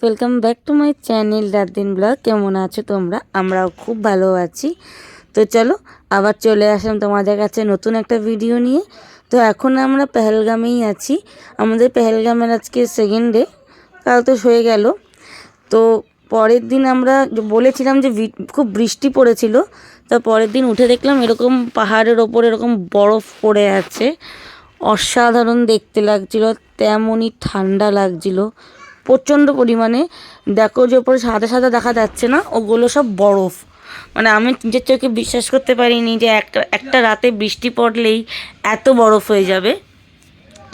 Welcome back to my channel রাত দিন blog. কেমন আছো তোমরা? আমরাও খুব ভালো আছি। তো চলো আবার চলে আসলাম তোমাদের কাছে নতুন একটা ভিডিও নিয়ে। তো এখন আমরা পেহেলগামেই আছি। আমাদের পেহেলগামের আজকে সেকেন্ড ডে, কাল তো হয়ে গেল। তো পরের দিন আমরা বলেছিলাম যে খুব বৃষ্টি পড়েছিল, তো পরের দিন উঠে দেখলাম এরকম পাহাড়ের ওপর এরকম বরফ পড়ে আছে। অসাধারণ দেখতে লাগছিল, তেমনই ঠান্ডা লাগছিল প্রচণ্ড পরিমাণে। দেখো যে ওপরে সাদা সাদা দেখা যাচ্ছে না, ওগুলো সব বরফ। মানে আমি নিজের চোখে বিশ্বাস করতে পারিনি যে একটা রাতে বৃষ্টি পড়লেই এত বরফ হয়ে যাবে।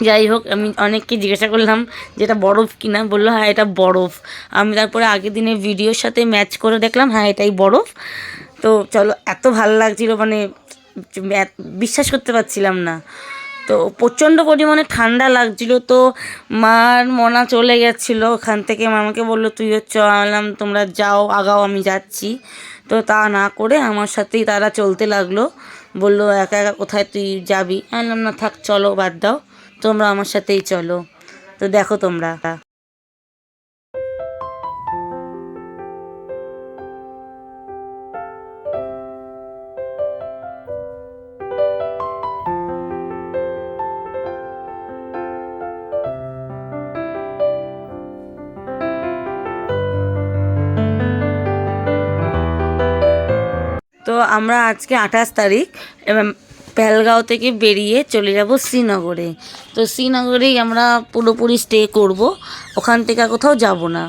যাই হোক, আমি অনেককে জিজ্ঞাসা করলাম যেটা বরফ কিনা, বললো হ্যাঁ এটা বরফ। আমি তারপরে আগের দিনের ভিডিওর সাথে ম্যাচ করে দেখলাম হ্যাঁ এটাই বরফ। তো চলো, এত ভালো লাগছিলো, মানে বিশ্বাস করতে পারছিলাম না। তো প্রচণ্ড পরিমাণে ঠান্ডা লাগছিল। তো মার মনা চলে গেছিলো ওখান থেকে, মামাকে বললো তুইও চলাম, তোমরা যাও আগাও আমি যাচ্ছি। তো তা না করে আমার সাথেই তারা চলতে লাগলো। বললো একা একা কোথায় তুই যাবি? আমি বললাম না থাক, চলো বাদ দাও, তোমরা আমার সাথেই চলো। তো দেখো তোমরা। তো আমরা আজকে 28 তারিখ, এবং পেহেলগাঁও থেকে বেরিয়ে চলে যাব শ্রীনগরে। তো শ্রীনগরেই আমরা পুরোপুরি স্টে করব, ওখান থেকে আর কোথাও যাব না।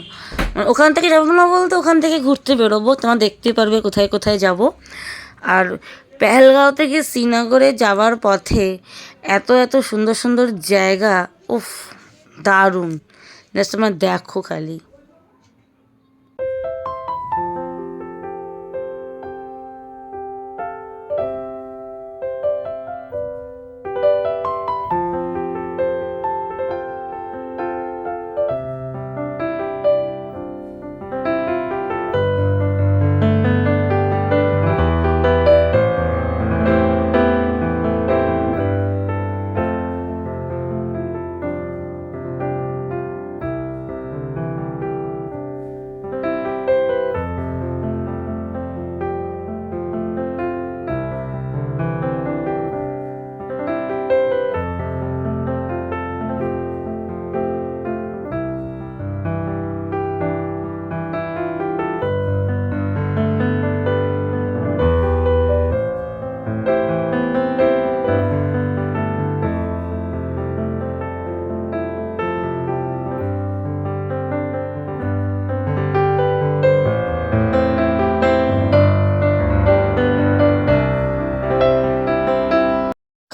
ওখান থেকে যাবো না বলতে ওখান থেকে ঘুরতে বেরোবো, তোমরা দেখতে পারবে কোথায় কোথায় যাব। আর পেহেলগাঁও থেকে শ্রীনগরে যাওয়ার পথে এত এত সুন্দর সুন্দর জায়গা, উফ দারুণ, জাস্ট তোমরা দেখো খালি।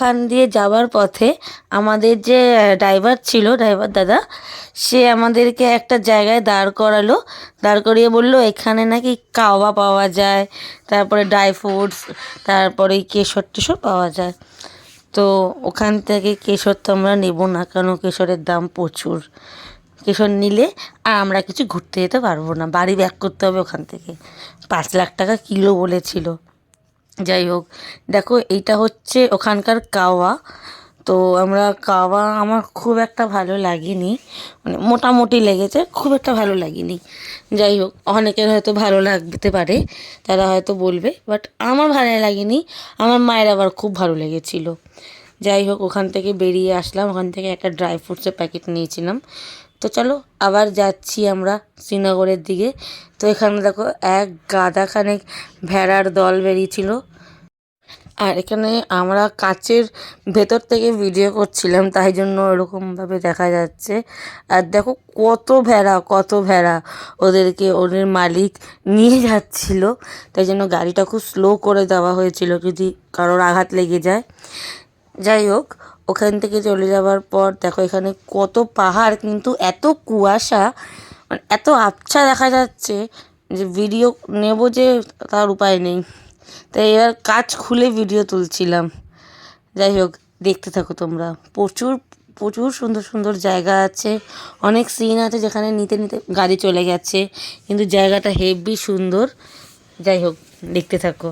ওখান দিয়ে যাওয়ার পথে আমাদের যে ড্রাইভার ছিল, ড্রাইভার দাদা, সে আমাদেরকে একটা জায়গায় দাঁড় করালো। দাঁড় করিয়ে বলল এখানে নাকি কাওয়া পাওয়া যায়, তারপরে ড্রাই ফ্রুটস, তারপরে কেশর টেশর পাওয়া যায়। তো ওখান থেকে কেশর তো আমরা নেবো না, কারণ কেশরের দাম প্রচুর। কেশর নিলে আর আমরা কিছু ঘুরতে যেতে পারবো না, বাড়ি ব্যাক করতে হবে ওখান থেকে। 5 লাখ টাকা কিলো বলেছিল। যাই হোক, দেখো এইটা হচ্ছে ওখানকার কাওয়া। তো আমরা কাওয়া, আমার খুব একটা ভালো লাগেনি, মানে মোটামুটি লেগেছে, খুব একটা ভালো লাগেনি। যাই হোক, অনেকের হয়তো ভালো লাগতে পারে, তারা হয়তো বলবে, বাট আমার ভালো লাগেনি। আমার মায়ের আবার খুব ভালো লেগেছিল। যাই হোক, ওখান থেকে বেরিয়ে আসলাম, ওখান থেকে একটা ড্রাই ফ্রুটসের প্যাকেট নিয়েছিলাম। তো চলো আবার যাচ্ছি আমরা শ্রীনগরের দিকে। তো এখানে দেখো এক গাদাখানেক ভেড়ার দল বেরিয়েছিল। আর এখানে আমরা কাচের ভেতর থেকে ভিডিও করছিলাম, তাই জন্য এরকমভাবে দেখা যাচ্ছে। আর দেখো কত ভেড়া, কত ভেড়া, ওদেরকে ওদের মালিক নিয়ে যাচ্ছিল, তাই জন্য গাড়িটা খুব স্লো করে দেওয়া হয়েছিল যদি কারোর আঘাত লেগে যায়। যাই হোক, ওখান থেকে চলে যাওয়ার পর দেখো এখানে কত পাহাড়, কিন্তু এত কুয়াশা, মানে এত আবছা দেখা যাচ্ছে যে ভিডিও নেব যে তার উপায় নেই। তাই এবার কাজ খুলে ভিডিও তুলছিলাম। যাই হোক, দেখতে থাকো তোমরা। প্রচুর প্রচুর সুন্দর সুন্দর জায়গা আছে, অনেক সিন আছে যেখানে নিতে নিতে গাড়ি চলে গেছে, কিন্তু জায়গাটা হেভি সুন্দর। যাই হোক, দেখতে থাকো।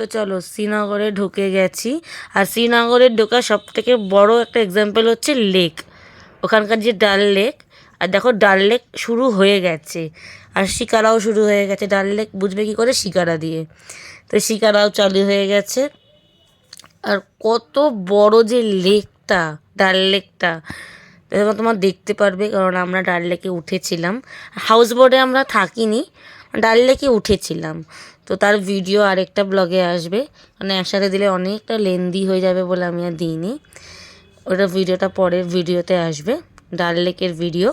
তো চলো শ্রীনগরে ঢুকে গেছি। আর শ্রীনগরে ঢোকার সব থেকে বড়ো একটা এক্সাম্পল হচ্ছে লেক, ওখানকার যে ডাল লেক। আর দেখো ডাল লেক শুরু হয়ে গেছে, আর শিকারাও শুরু হয়ে গেছে। ডাল লেক বুঝবে কী করে? শিকারা দিয়ে। তো শিকারাও চালু হয়ে গেছে। আর কত বড় যে লেকটা, ডাল লেকটা এবার তোমার দেখতে পারবে, কারণ আমরা ডাল লেকে উঠেছিলাম। হাউস বোটে আমরা থাকিনি, ডাল লেকে উঠেছিলাম। তো তার ভিডিও আরেকটা ব্লগে আসবে, মানে একসাথে দিলে অনেকটা লেন্দি হয়ে যাবে বলে আমি আর দিইনি। ওটা ভিডিওটা পরের ভিডিওতে আসবে, ডাল লেকের ভিডিও।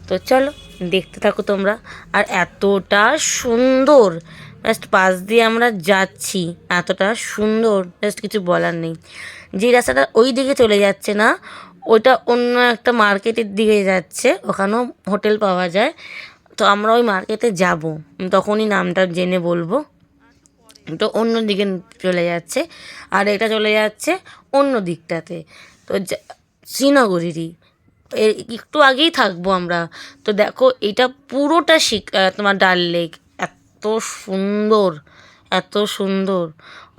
তো চলো দেখতে থাকো তোমরা। আর এতটা সুন্দর, জাস্ট পাশ দিয়ে আমরা যাচ্ছি, এতটা সুন্দর, জাস্ট কিছু বলার নেই। যে রাস্তাটা ওই দিকে চলে যাচ্ছে না, ওইটা অন্য একটা মার্কেটের দিকে যাচ্ছে, ওখানেও হোটেল পাওয়া যায়। তো আমরা ওই মার্কেটে যাব, তখনই নামটা জেনে বলবো। তো অন্য দিকে চলে যাচ্ছে, আর এটা চলে যাচ্ছে অন্য দিকটাতে। তো শ্রীনগরেরই এর একটু আগেই থাকবো আমরা। তো দেখো এটা পুরোটা তোমার ডাল লেক, এত সুন্দর, এত সুন্দর,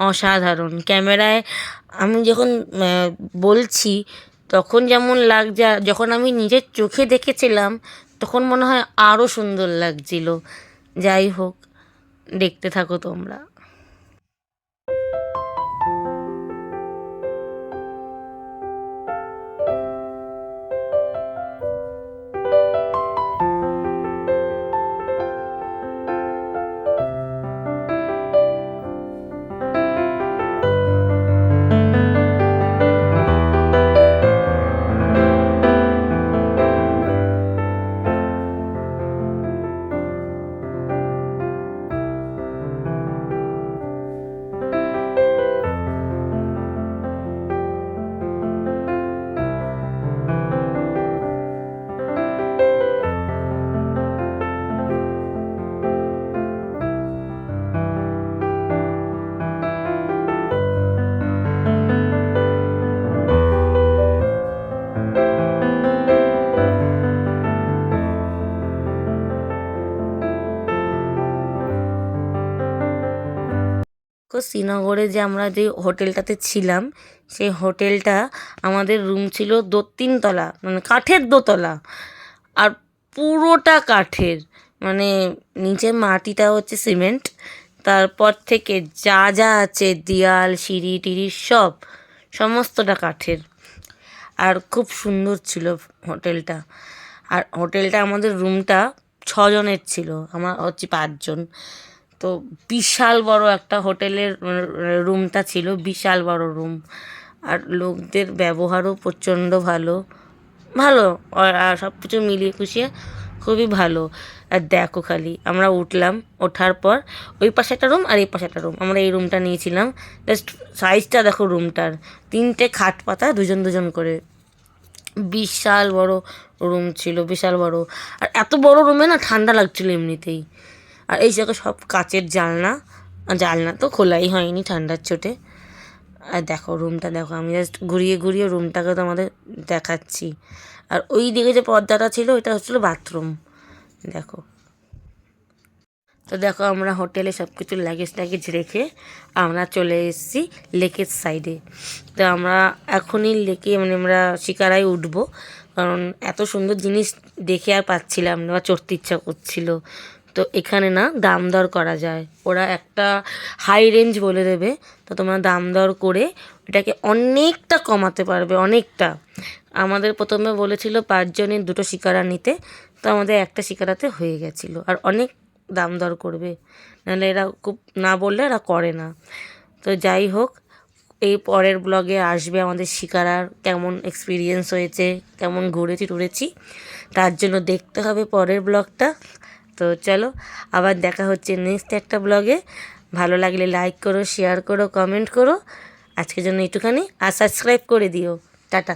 অসাধারণ। ক্যামেরায় আমি যখন বলছি তখন যেমন লাগছে, যখন আমি নিজের চোখে দেখেছিলাম তখন মনে হয় আরও সুন্দর লাগছিল। যাই হোক, দেখতে থাকো তোমরা। তো শ্রীনগরে যে আমরা যে হোটেলটাতে ছিলাম, সেই হোটেলটা আমাদের রুম ছিল 3 তলা, মানে কাঠের দোতলা। আর পুরোটা কাঠের, মানে নিচে মাটিটা হচ্ছে সিমেন্ট, তারপর থেকে যা যা আছে দেয়াল সিঁড়ি টিড়ি সব সমস্তটা কাঠের। আর খুব সুন্দর ছিল হোটেলটা। আর হোটেলটা আমাদের রুমটা 6 জনের ছিল, আমরা হচ্ছে 5 জন। তো বিশাল বড় একটা হোটেলের রুমটা ছিল, বিশাল বড় রুম। আর লোকদের ব্যবহারও প্রচণ্ড ভালো, ভালো। আর সব কিছু মিলিয়ে খুশিয়ে খুবই ভালো। আর দেখো খালি আমরা উঠলাম, ওঠার পর ওই পাশে একটা রুম আর এই পাশে একটা রুম, আমরা এই রুমটা নিয়েছিলাম। জাস্ট সাইজটা দেখো রুমটার, 3টে খাট পাতা, 2জন 2জন করে। বিশাল বড় রুম ছিল, বিশাল বড়। আর এত বড় রুমে না ঠান্ডা লাগছিলো এমনিতেই। আর এই জায়গায় সব কাচের জানলা, জানলা তো খোলাই হয়নি ঠান্ডার চোটে। আর দেখো রুমটা দেখো, আমি জাস্ট ঘুরিয়ে ঘুরিয়ে রুমটাকে তো আমাদের দেখাচ্ছি। আর ওই দিকে যে পর্দাটা ছিল ওইটা হচ্ছিলো বাথরুম, দেখো। তো দেখো আমরা হোটেলে সব কিছু লাগেজ ট্যাগেজ রেখে আমরা চলে এসেছি লেকের সাইডে। তো আমরা এখনই লেকে, মানে আমরা শিকারায় উঠবো, কারণ এত সুন্দর জিনিস দেখে আর পাচ্ছিলাম না, বা চড়তে ইচ্ছা করছিল। তো এখানে না দাম দর করা যায়, ওরা একটা হাই রেঞ্জ বলে দেবে, তো তোমরা দাম দর করে এটাকে অনেকটা কমাতে পারবে, অনেকটা। আমাদের প্রথমে বলেছিল 5 জনের 2টো শিকারা নিতে, তো আমাদের একটা শিকারাতে হয়ে গেছিলো। আর অনেক দাম দর করবে, নাহলে এরা খুব না বললে এরা করে না। তো যাই হোক, এই পরের ব্লগে আসবে আমাদের শিকারার কেমন এক্সপিরিয়েন্স হয়েছে, কেমন ঘুরেছি টুরেছি, তার জন্য দেখতে হবে পরের ব্লগটা। তো চলো আবার দেখা হচ্ছে নেক্সট একটা ব্লগে। ভালো লাগলে লাইক করো, শেয়ার করো, কমেন্ট করো। আজকের জন্য একটুখানি, আর সাবস্ক্রাইব করে দিও। টাটা।